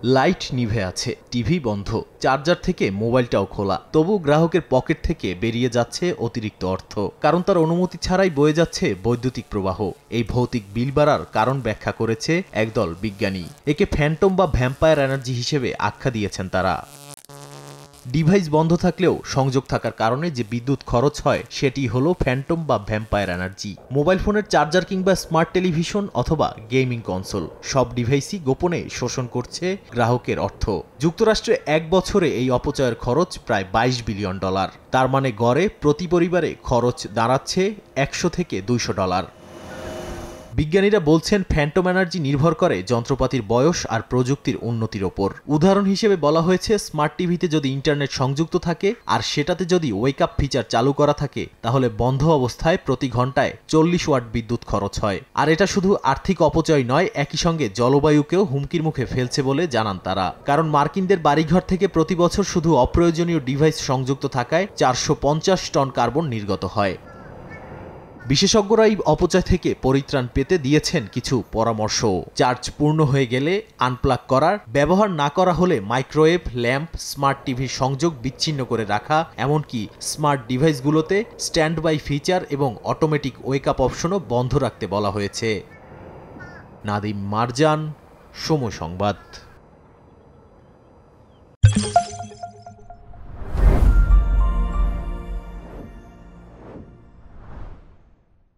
Light নিভে আছে, TV বন্ধ, চার্জার থেকে মোবাইলটাও খোলা, তবু গ্রাহকের পকেট থেকে বেরিয়ে যাচ্ছে অতিরিক্ত অর্থ, কারণ তার অনুমতি ছাড়াই বয়ে যাচ্ছে বৈদ্যুতিক প্রবাহ। এই ভৌতিক বিল বাড়ার কারণ ব্যাখ্যা করেছে একদল বিজ্ঞানী। একে ফ্যান্টম বা ভ্যাম্পায়ার এনার্জি হিসেবে আখ্যা দিয়েছেন তারা। ডিভাইস বন্ধ থাকলেও সংযোগ থাকার কারণে যে বিদ্যুৎ খরচ হয় সেটি হলো ফ্যান্টম বা ভ্যাম্পায়ার এনার্জি। মোবাইল ফোনের চার্জার কিংবা স্মার্ট টেলিভিশন অথবা গেমিং কনসোল সব ডিভাইসই গোপনে শোষণ করছে গ্রাহকের অর্থ। যুক্তরাষ্ট্রে এক বছরে এই অপচয়ের খরচ প্রায় $22 বিলিয়ন। তার মানে গড়ে প্রতি পরিবারে খরচ দাঁড়াচ্ছে $100 থেকে $200। বিজ্ঞানীরা বলছেন ফ্যান্টম এনার্জি নির্ভর করে যন্ত্রপাতির বয়স আর প্রযুক্তির উন্নতির ওপর। উদাহরণ হিসেবে বলা হয়েছে, স্মার্ট টিভিতে যদি ইন্টারনেট সংযুক্ত থাকে আর সেটাতে যদি ওয়েক আপ ফিচার চালু করা থাকে, তাহলে বন্ধ অবস্থায় প্রতি ঘন্টায় 40 ওয়াট বিদ্যুৎ খরচ হয়। আর এটা শুধু আর্থিক অপচয় নয়, একই সঙ্গে জলবায়ুকেও হুমকির মুখে ফেলছে বলে জানান তারা। কারণ মার্কিনদের বাড়িঘর থেকে প্রতি বছর শুধু অপ্রয়োজনীয় ডিভাইস সংযুক্ত থাকায় 450 টন কার্বন নির্গত হয়। বিশেষজ্ঞরা এই অপচয় থেকে পরিত্রাণ পেতে দিয়েছেন কিছু পরামর্শ। চার্জ পূর্ণ হয়ে গেলে আনপ্লাগ করার, ব্যবহার না করা হলে মাইক্রোওয়েভ, ল্যাম্প, স্মার্ট টিভির সংযোগ বিচ্ছিন্ন করে রাখা, এমনকি স্মার্ট ডিভাইসগুলোতে স্ট্যান্ড বাই ফিচার এবং অটোমেটিক ওয়েক আপ অপশনও বন্ধ রাখতে বলা হয়েছে। নাদিম মারজান, সময় সংবাদ।